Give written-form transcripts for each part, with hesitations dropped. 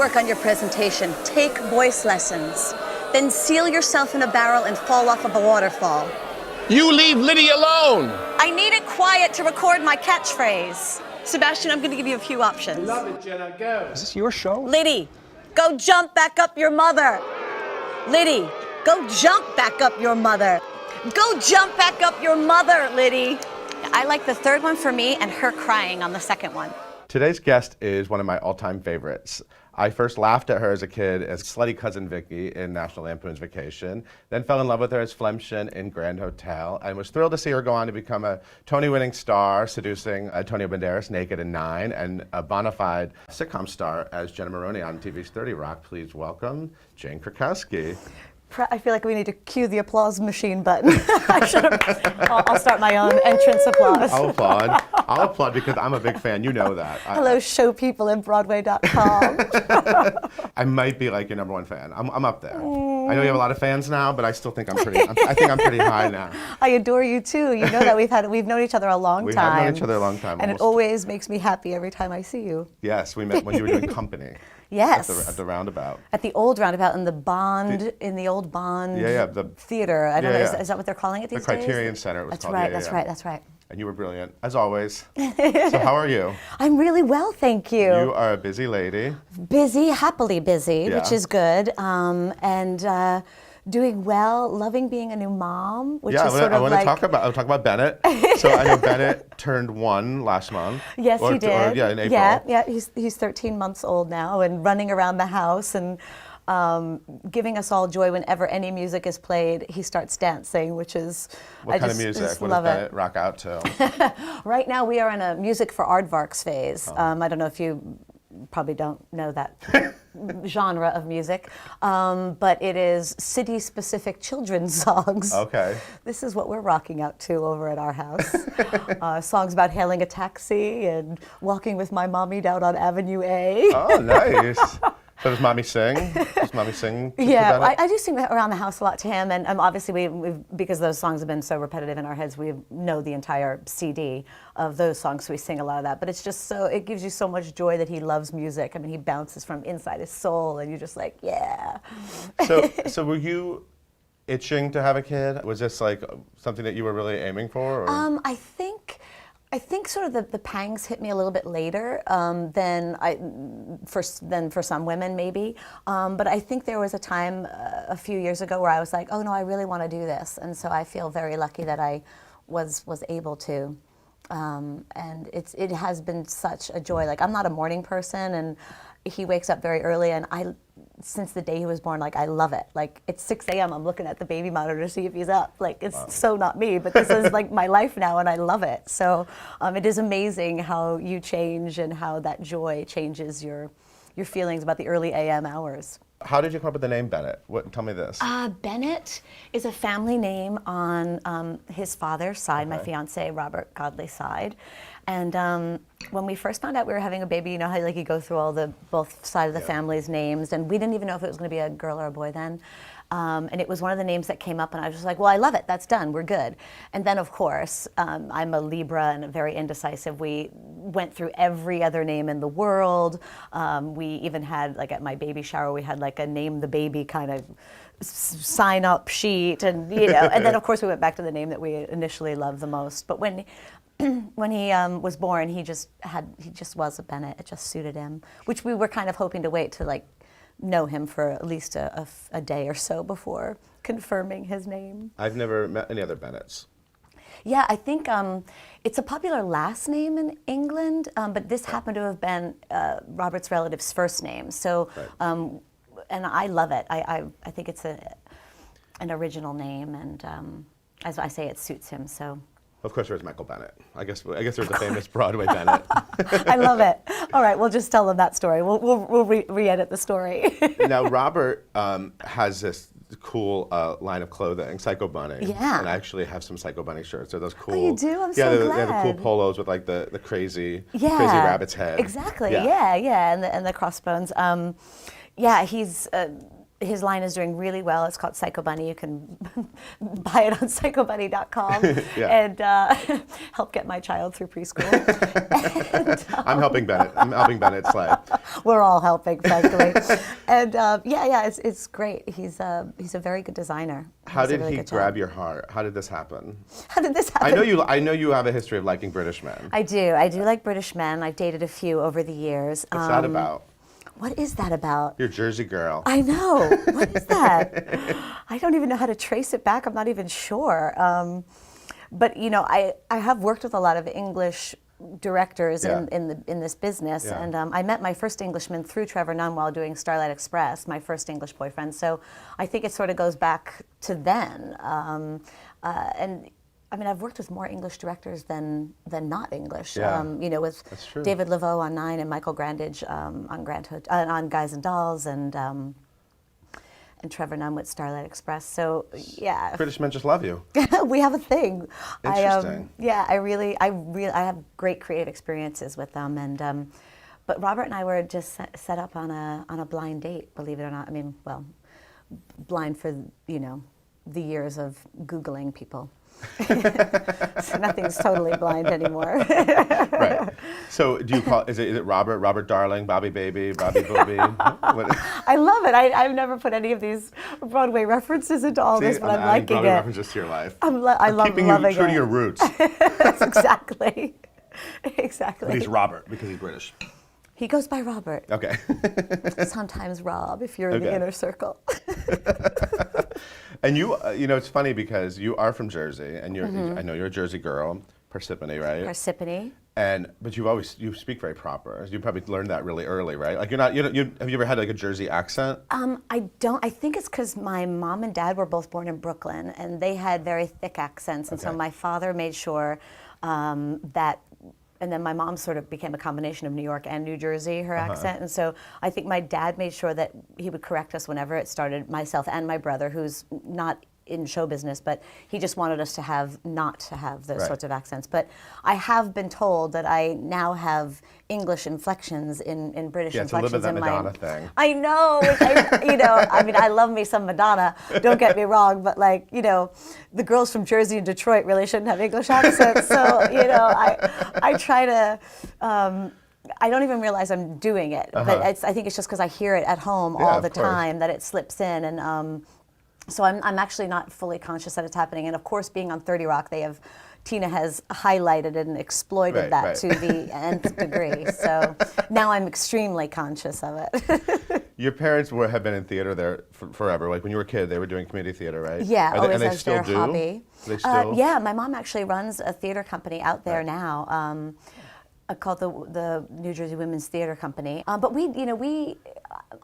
work on your presentation. Take voice lessons. Then seal yourself in a barrel and fall off of a waterfall. You leave Liddy alone! I need it quiet to record my catchphrase. Sebastian, I'm going to give you a few options. Love it, Jenna, go. Is this your show? Liddy, go jump back up your mother. Liddy, go jump back up your mother. Go jump back up your mother, Liddy. I like the third one for me and her crying on the second one. Today's guest is one of my all-time favorites. I first laughed at her as a kid as slutty cousin Vicky in National Lampoon's Vacation, then fell in love with her as Flemchen in Grand Hotel, and was thrilled to see her go on to become a Tony-winning star, seducing Antonio Banderas naked in 9, and a bona fide sitcom star as Jenna Maroney on TV's 30 Rock. Please welcome Jane Krakowski. I feel like we need to cue the applause machine button. I should have. I'll start my own entrance applause. I'll applaud. I'll applaud because I'm a big fan. You know that. Hello, show people at Broadway.com. I might be like your #1 fan. I'm up there. I know you have a lot of fans now, but I still think I think I'm pretty high now. I adore you too. You know that we've known each other a long time. We have known each other a long time. And almost. It always makes me happy every time I see you. Yes, we met when you were doing Company. Yes. At the Roundabout. At the old Roundabout in the Bond, in the old Bond theater. I don't know, is that what they're calling it these days? The Criterion Center it was called. That's right, that's right. And you were brilliant, as always. So how are you? I'm really well, thank you. You are a busy lady. Busy, happily busy, which is good. And doing well, loving being a new mom, which is sort of I want to talk about Bennett. So I know Bennett turned 1 last month. Yes, he did. In April. Yeah, he's 13 months old now and running around the house and giving us all joy whenever any music is played. He starts dancing, which is What kind of music? What does Bennett rock out to? Right now we are in a music for aardvarks phase. I don't know if you probably don't know that genre of music, but it is city-specific children's songs. Okay. This is what we're rocking out to over at our house. Songs about hailing a taxi and walking with my mommy down on Avenue A. Oh, nice. So does Mommy sing? Does Mommy sing? Yeah, I do sing around the house a lot to him, and obviously we've because those songs have been so repetitive in our heads, we know the entire CD of those songs, so we sing a lot of that. But it's just so, it gives you so much joy that he loves music. I mean, he bounces from inside his soul, and you're just like, yeah. So were you itching to have a kid? Was this like something that you were really aiming for? Or? I think sort of the pangs hit me a little bit later than for some women maybe. But I think there was a time a few years ago where I was like, oh no, I really want to do this. And so I feel very lucky that I was able to. And it has been such a joy. Like, I'm not a morning person, and he wakes up very early, and since the day he was born, like, I love it. Like, it's 6 a.m., I'm looking at the baby monitor to see if he's up. Like, it's so not me, but this is like my life now, and I love it. So it is amazing how you change and how that joy changes your feelings about the early a.m. hours. How did you come up with the name Bennett? Tell me this. Bennett is a family name on his father's side, my fiance Robert Godley's side. And when we first found out we were having a baby, you know how like you go through all both sides of the family's names, and we didn't even know if it was going to be a girl or a boy then. And it was one of the names that came up, and I was just like, well, I love it. That's done. We're good. And then, of course, I'm a Libra and very indecisive. We went through every other name in the world. We even had, like at my baby shower, we had like a name the baby kind of sign up sheet, and you know. And then, of course, we went back to the name that we initially loved the most. But when he was born, he just was a Bennett. It just suited him, which we were kind of hoping to wait to like know him for at least a day or so before confirming his name. I've never met any other Bennetts. Yeah, I think it's a popular last name in England, but this happened to have been Robert's relative's first name. So, and I love it. I think it's an original name, and as I say, it suits him. So. Of course, there's Michael Bennett. I guess there's a famous Broadway Bennett. I love it. All right, we'll just tell them that story. We'll re-edit the story. Now, Robert has this cool line of clothing, Psycho Bunny. Yeah. And I actually have some Psycho Bunny shirts. They're those cool. Oh, you do? I'm so glad. They have the cool polos with like the crazy rabbit's head. Exactly. Yeah. And the crossbones. Yeah, he's. his line is doing really well. It's called Psycho Bunny. You can buy it on psychobunny.com and help get my child through preschool. I'm helping Bennett. I'm helping Bennett slay. We're all helping, frankly. And it's great. He's a very good designer. How He's a did really he good grab job. your heart? How did this happen? How did this happen? I know you have a history of liking British men. I do like British men. I've dated a few over the years. What's that about? What is that about? You're Jersey girl. I know. What is that? I don't even know how to trace it back. I'm not even sure. But I have worked with a lot of English directors in this business, and I met my first Englishman through Trevor Nunn while doing Starlight Express, my first English boyfriend. So I think it sort of goes back to then. And I mean, I've worked with more English directors than not English. Yeah. With David Laveau on 9 and Michael Grandage on Guys and Dolls, and Trevor Nunn with Starlight Express. So yeah, British men just love you. we have a thing. Interesting. I have great creative experiences with them, and but Robert and I were just set up on a blind date. Believe it or not. I mean, well, blind for the years of Googling people. So nothing's totally blind anymore. Right. So do you call is it Robert Darling, Bobby Baby, Bobby Booby? I love it. I've never put any of these Broadway references into all this, but I'm liking Broadway it. references to your life. I love keeping loving you true it. to your roots. That's exactly. But he's Robert because he's British. He goes by Robert. Okay. Sometimes Rob, if you're in the inner circle. And it's funny because you are from Jersey, and I know you're a Jersey girl, Parsippany, right? Parsippany. But you speak very proper. You probably learned that really early, right? Like have you ever had like a Jersey accent? I don't. I think it's because my mom and dad were both born in Brooklyn, and they had very thick accents, and so my father made sure that. And then my mom sort of became a combination of New York and New Jersey, her accent. And so I think my dad made sure that he would correct us whenever it started, myself and my brother, who's not in show business, but he just wanted us to not to have those sorts of accents. But I have been told that I now have English inflections in British inflections. It's a little bit that Madonna thing. I know. I mean, I love me some Madonna, don't get me wrong, but the girls from Jersey and Detroit really shouldn't have English accents. So, I try to, I don't even realize I'm doing it, but I think it's just because I hear it at home all the time that it slips in. And so I'm actually not fully conscious that it's happening. And of course, being on 30 Rock, Tina has highlighted and exploited that to the nth degree. So now I'm extremely conscious of it. Your parents have been in theater there forever. Like when you were a kid, they were doing community theater, right? Yeah, and they as still their do? hobby. They still? Yeah, my mom actually runs a theater company out there now. Called the New Jersey Women's Theater Company. But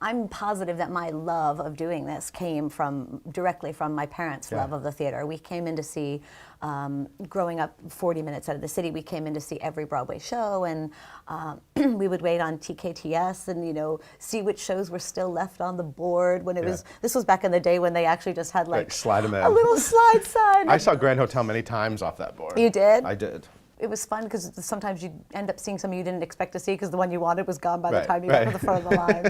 I'm positive that my love of doing this came directly from my parents' love of the theater. We came in to see, growing up 40 minutes out of the city, we came in to see every Broadway show, and we would wait on TKTS and see which shows were still left on the board when it was. This was back in the day when they actually just had slide 'em in. a little slide sign. I saw Grand Hotel many times off that board. You did? I did. It was fun because sometimes you end up seeing something you didn't expect to see because the one you wanted was gone by the time you got to the front of the line.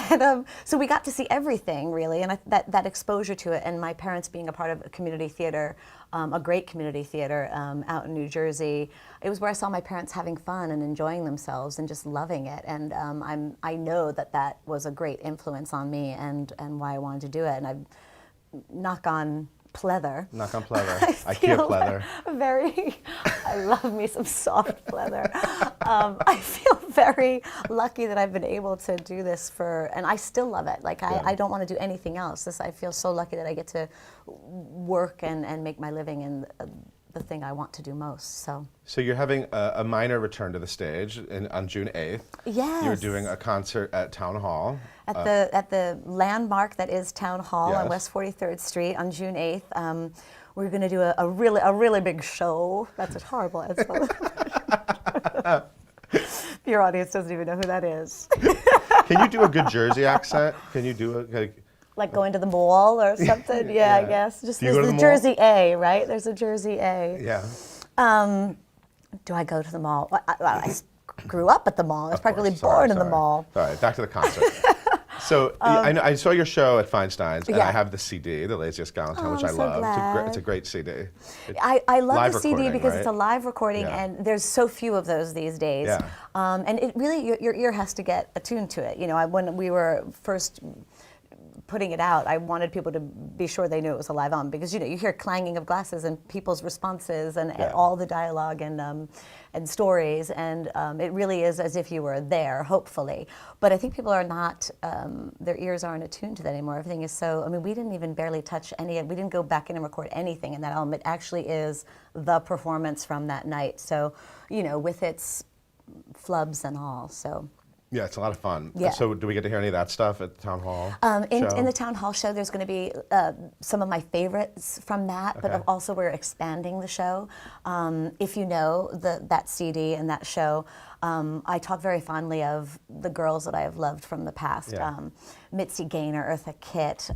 And so we got to see everything, really, and that exposure to it. And my parents being a part of a community theater, a great community theater out in New Jersey, it was where I saw my parents having fun and enjoying themselves and just loving it. And I know that was a great influence on me and why I wanted to do it. And I knock on pleather. Knock on pleather. IKEA pleather. I love me some soft pleather. I feel very lucky that I've been able to do this and I still love it. I don't want to do anything else. I feel so lucky that I get to work and make my living in the thing I want to do most. So you're having a minor return to the stage on June 8th. Yes. You're doing a concert at Town Hall. At the landmark that is Town Hall on West 43rd Street on June 8th. We're going to do a really big show. That's a horrible insult. Your audience doesn't even know who that is. Can you do a good Jersey accent? Can you do like going to the mall or something? Yeah, I guess. Just there's the Jersey A, right? There's a Jersey A. Yeah. Do I go to the mall? I grew up at the mall. I was practically born in the mall. All right, back to the concert. So I saw your show at Feinstein's, and Yeah. I have the CD, The Laziest Gal in Town, which I'm I so love. glad. It's a great CD. I love live the CD recording, because right? it's a live recording, Yeah. and there's so few of those these days. Yeah. And it really, your ear has to get attuned to it. You know, when we were first putting it out, I wanted people to be sure they knew it was a live album, because you hear clanging of glasses and people's responses and all the dialogue and stories, and it really is as if you were there, hopefully. But I think people are not, their ears aren't attuned to that anymore. Everything is so, I mean, we didn't even barely touch we didn't go back in and record anything in that album. It actually is the performance from that night. So, with its flubs and all, so. Yeah, it's a lot of fun. Yeah. So do we get to hear any of that stuff at the town hall In the town hall show, there's going to be some of my favorites from that, Okay. but also we're expanding the show. If you know that CD and that show, I talk very fondly of the girls that I have loved from the past. Yeah. Mitzi Gaynor, Eartha Kitt,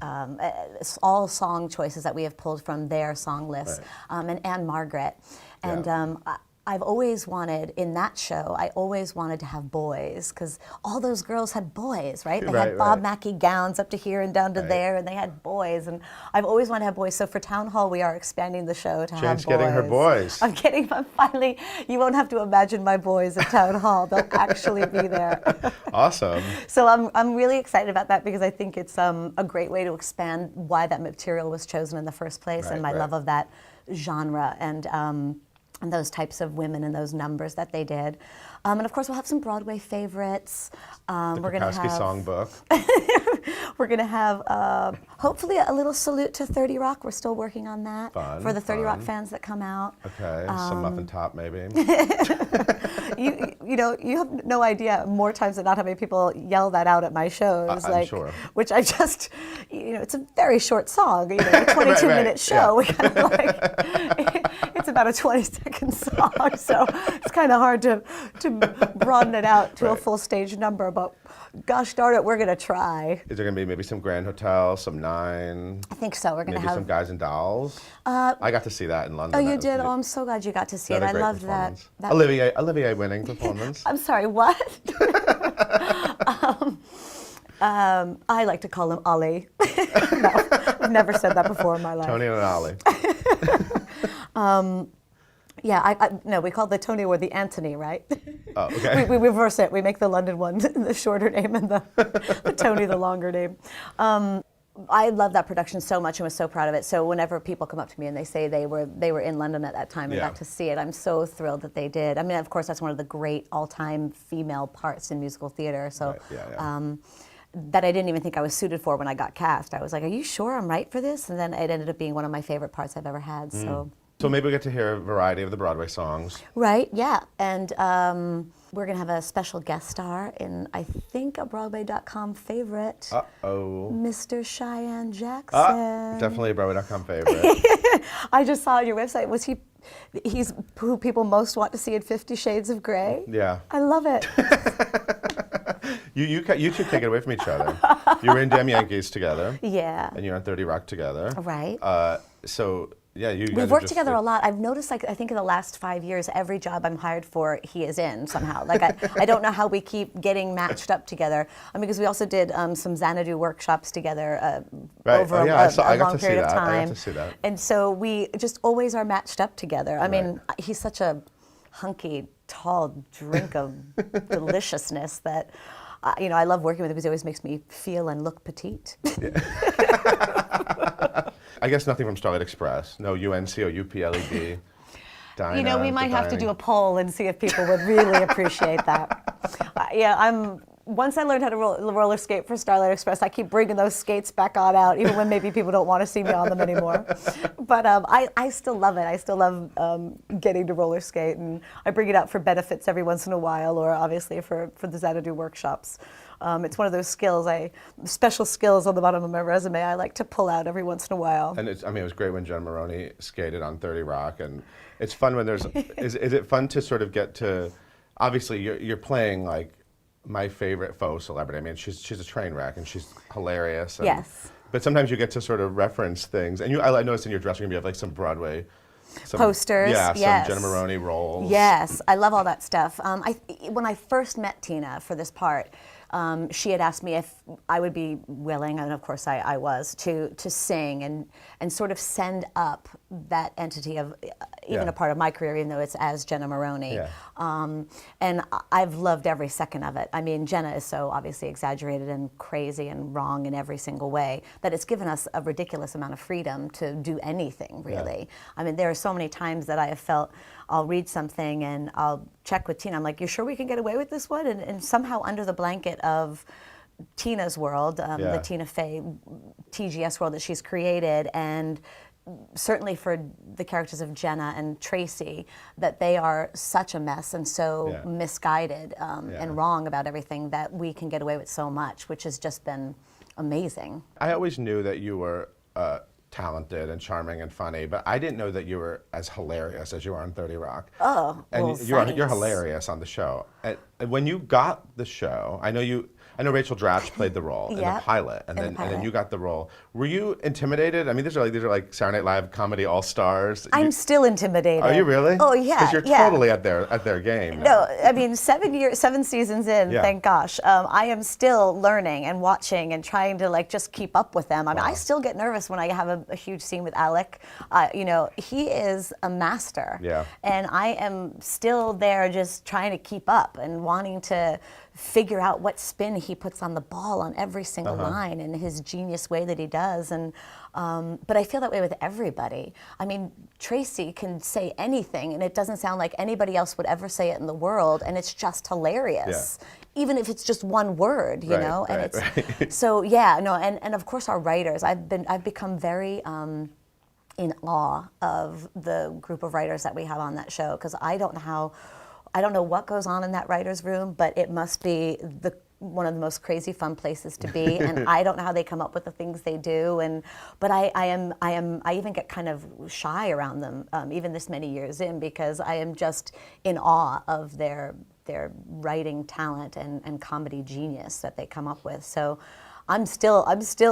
all song choices that we have pulled from their song list, and Anne Margaret. And I've always wanted, in that show, I always wanted to have boys, because all those girls had boys, right? They had Bob Mackie gowns up to here and down to there, and they had boys, and I've always wanted to have boys. So for Town Hall, we are expanding the show to have boys. Jane's getting her boys. I'm finally, you won't have to imagine my boys at Town Hall. They'll actually be there. Awesome. So I'm really excited about that, because I think it's a great way to expand why that material was chosen in the first place, and my love of that genre, and those types of women and those numbers that they did. And of course, we'll have some Broadway favorites. The Krakowski songbook. We're going to have, hopefully, a little salute to 30 Rock. We're still working on that. For the 30 Rock fans that come out. Okay, some muffin top maybe. You have no idea, more times than not, how many people yell that out at my shows. I'm sure. Which I just, it's a very short song, a 22-minute show. We kind of it's about a 20-second song, so it's kind of hard to broaden it out to a full stage number, but gosh darn it, we're going to try. Is there going to be maybe some Grand Hotel, some Nine? I think so. We're going to maybe have some Guys and Dolls? I got to see that in London. Oh, you did? Oh, I'm so glad you got to see it. I loved that. Olivier winning performance. I'm sorry, what? I like to call him Ollie. No, I've never said that before in my life. Tony and Ollie. No, we call the Tony or the Anthony, right? Oh, okay. We reverse it. We make the London one the shorter name and the Tony the longer name. I love that production so much and was so proud of it. So whenever people come up to me and they say they were in London at that time and got to see it, I'm so thrilled that they did. I mean, of course, that's one of the great all-time female parts in musical theater. So. That I didn't even think I was suited for when I got cast. I was like, are you sure I'm right for this? And then it ended up being one of my favorite parts I've ever had. So maybe we get to hear a variety of the Broadway songs. Right, yeah. And we're going to have a special guest star in, I think, a Broadway.com favorite. Uh-oh. Mr. Cheyenne Jackson. Definitely a Broadway.com favorite. I just saw on your website, he's who people most want to see in 50 Shades of Grey? Yeah. I love it. You two take it away from each other. You were in Damn Yankees together. Yeah. And you're on 30 Rock together. Right. You guys We've worked together a lot. I've noticed, I think in the last 5 years, every job I'm hired for, he is in somehow. I don't know how we keep getting matched up together. Because we also did some Xanadu workshops together over a long period of time. I got to see that. And so we just always are matched up together. I mean, he's such a hunky, tall drink of deliciousness that, I love working with him because he always makes me feel and look petite. I guess nothing from Starlight Express. No UNC or UPLED. Dinah, we might have to do a poll and see if people would really appreciate that. Once I learned how to roller skate for Starlight Express, I keep bringing those skates back on out, even when maybe people don't want to see me on them anymore. But I still love it. I still love getting to roller skate, and I bring it out for benefits every once in a while, or obviously for the Xanadu workshops. It's one of those special skills on the bottom of my resume I like to pull out every once in a while. And it was great when Jen Maroney skated on 30 Rock, and it's fun when there's, is it fun to sort of get to, obviously you're playing like my favorite faux celebrity. I mean, she's a train wreck and she's hilarious. And, yes. But sometimes you get to sort of reference things, and I noticed in your dressing room you have like some Broadway posters. Yeah, yes. some Jenna Maroney roles. Yes, I love all that stuff. When I first met Tina for this part, she had asked me if I would be willing, and of course I was, to sing and sort of send up that entity of even a part of my career, even though it's as Jenna Maroney. Yeah. And I've loved every second of it. I mean, Jenna is so obviously exaggerated and crazy and wrong in every single way that it's given us a ridiculous amount of freedom to do anything, really. Yeah. I mean, there are so many times that I have felt I'll read something and I'll check with Tina. I'm like, you sure we can get away with this one? And somehow under the blanket of Tina's world, the Tina Fey TGS world that she's created, and certainly for the characters of Jenna and Tracy, that they are such a mess and so misguided and wrong about everything, that we can get away with so much, which has just been amazing. I always knew that you were talented and charming and funny, but I didn't know that you were as hilarious as you are on 30 Rock. Oh, and well, you're hilarious on the show. And when you got the show, I know Rachel Dratch played the role in the pilot, and then you got the role. Were you intimidated? I mean, these are like Saturday Night Live comedy all stars. I'm still intimidated. Are you really? Oh yeah. Because you're totally at their game. No, I mean 7 seasons in, thank gosh, I am still learning and watching and trying to like just keep up with them. I mean, I still get nervous when I have a huge scene with Alec. You know, he is a master. Yeah. And I am still there just trying to keep up and wanting to figure out what spin he puts on the ball on every single line in his genius way that he does. And but I feel that way with everybody. I mean, Tracy can say anything and it doesn't sound like anybody else would ever say it in the world, and it's just hilarious. Yeah. Even if it's just one word, you know? And so and of course our writers, I've become very in awe of the group of writers that we have on that show, because I don't know what goes on in that writer's room, but it must be one of the most crazy fun places to be. And I don't know how they come up with the things they do. But I even get kind of shy around them, even this many years in, because I am just in awe of their writing talent and comedy genius that they come up with. So I'm still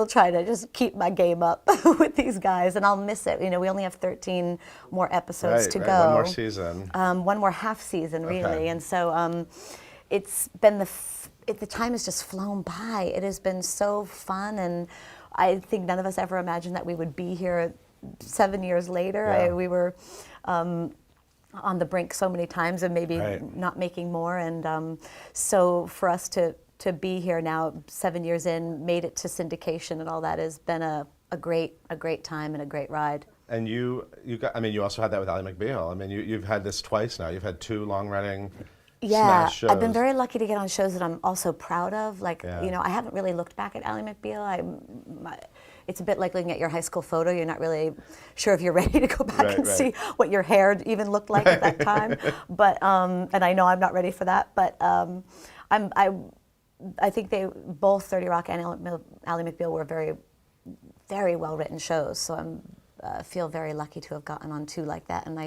trying to just keep my game up with these guys, and I'll miss it. You know, we only have 13 more episodes to go. One more season. One more half season, really. And so it's been the time has just flown by. It has been so fun, and I think none of us ever imagined that we would be here 7 years later. Yeah. We were on the brink so many times of maybe not making more, and so for us to be here now 7 years in, made it to syndication and all that, has been a great time and a great ride. And you also had that with Ally McBeal. I mean, you've had this twice now. You've had 2 long-running smash shows. I've been very lucky to get on shows that I'm also proud of. Like, you know, I haven't really looked back at Ally McBeal. It's a bit like looking at your high school photo. You're not really sure if you're ready to go back and see what your hair even looked like at that time. But and I know I'm not ready for that. But I think they both 30 Rock and Ally McBeal were very, very well written shows. So I feel very lucky to have gotten on 2 like that, and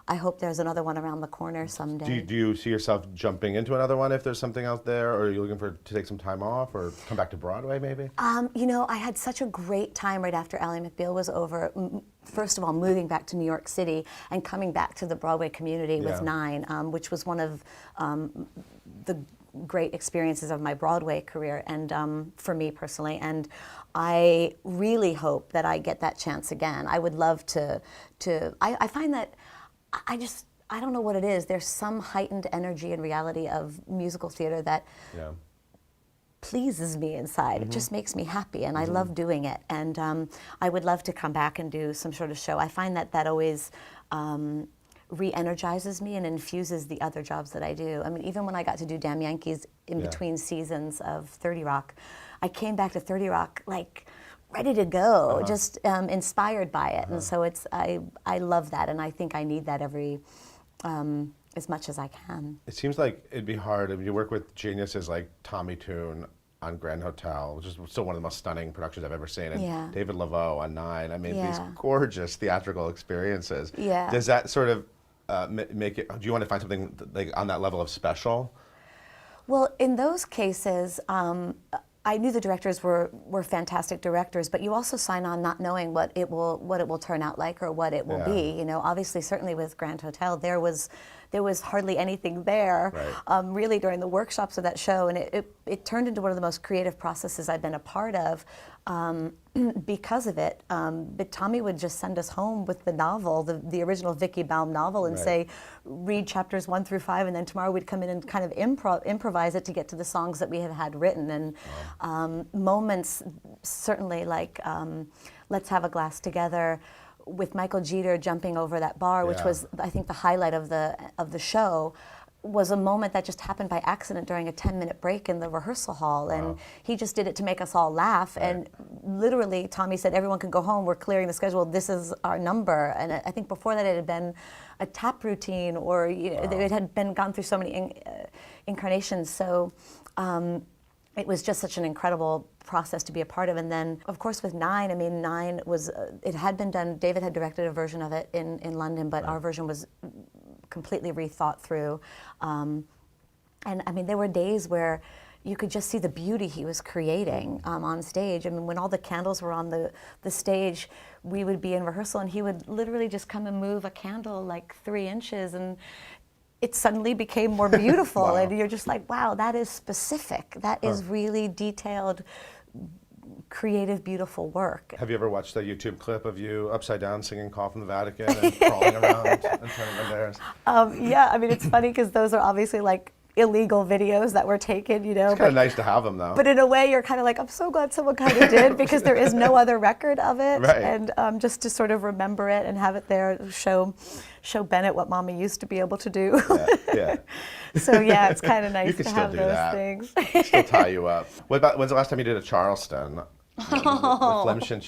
I hope there's another one around the corner someday. Do you see yourself jumping into another one if there's something out there, or are you looking to take some time off or come back to Broadway maybe? You know, I had such a great time right after Ally McBeal was over. First of all, moving back to New York City and coming back to the Broadway community with 9, which was one of the great experiences of my Broadway career, and for me personally, and I really hope that I get that chance again. I would love to I find that I don't know what it is. There's some heightened energy and reality of musical theater that pleases me inside. It just makes me happy, and I love doing it. And I would love to come back and do some sort of show. I find that always re-energizes me and infuses the other jobs that I do. I mean, even when I got to do Damn Yankees in between seasons of 30 Rock, I came back to 30 Rock like ready to go, just inspired by it. And so I love that, and I think I need that every as much as I can. It seems like it'd be hard. I mean, you work with geniuses like Tommy Tune on Grand Hotel, which is still one of the most stunning productions I've ever seen, and David Laveau on 9. I mean, these gorgeous theatrical experiences. Yeah. Does that sort of make it, do you want to find something like on that level of special? Well, in those cases, I knew the directors were fantastic directors, but you also sign on not knowing what it will turn out like or what it will be. You know, obviously, certainly with Grand Hotel, there was hardly anything there, right. really during the workshops of that show, and it turned into one of the most creative processes I've been a part of. Because of it, but Tommy would just send us home with the novel, the original Vicky Baum novel, and Right. say, read chapters 1 through 5, and then tomorrow we'd come in and kind of improvise it to get to the songs that we had written. And moments, certainly like Let's Have a Glass Together, with Michael Jeter jumping over that bar, which was, I think, the highlight of the show, was a moment that just happened by accident during a 10-minute break in the rehearsal hall. And he just did it to make us all laugh. Right. And literally, Tommy said, everyone can go home, we're clearing the schedule, this is our number. And I think before that it had been a tap routine, or it had been gone through so many incarnations. So it was just such an incredible process to be a part of. And then, of course, with Nine, I mean, Nine was, it had been done, David had directed a version of it in London, but our version was completely rethought through. And I mean, there were days where you could just see the beauty he was creating on stage. I mean, when all the candles were on the stage, we would be in rehearsal and he would literally just come and move a candle like 3 inches, and it suddenly became more beautiful. Wow. And you're just like, wow, that is specific. That is really detailed, creative, beautiful work. Have you ever watched the YouTube clip of you upside down singing Call from the Vatican and crawling around and turning the stairs? Yeah, I mean, it's funny because those are obviously like illegal videos that were taken, you know. It's kind of nice to have them, though. But in a way, you're kind of like, I'm so glad someone kind of did, because there is no other record of it. Right. And just to sort of remember it and have it there, show Bennett what Mama used to be able to do. Yeah. So yeah, it's kind of nice You could to still have do those that. things. Still tie you up. What about, when's the last time you did a Charleston? The Flemshin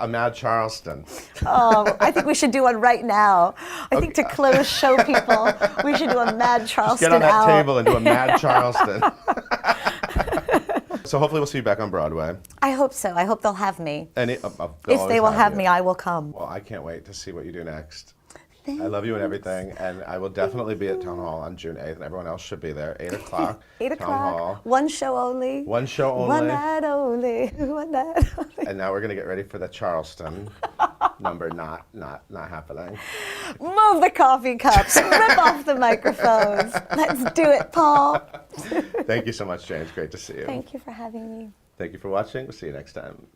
a Mad Charleston. Oh, I think we should do one right now. I think to close show people, we should do a Mad Charleston Get on that out. table and do a Mad Charleston. So hopefully we'll see you back on Broadway. I hope so. I hope they'll have me. And If they will have me, I will come. Well, I can't wait to see what you do next. I love you and everything, and I will definitely be at Town Hall on June 8th, and everyone else should be there. 8 o'clock. 8 Town Hall. o'clock. One show only. One show only. One night only. One night only. And now we're gonna get ready for the Charleston number. Not happening. Move the coffee cups. Rip off the microphones. Let's do it, Paul. Thank you so much, James. Great to see you. Thank you for having me. Thank you for watching. We'll see you next time.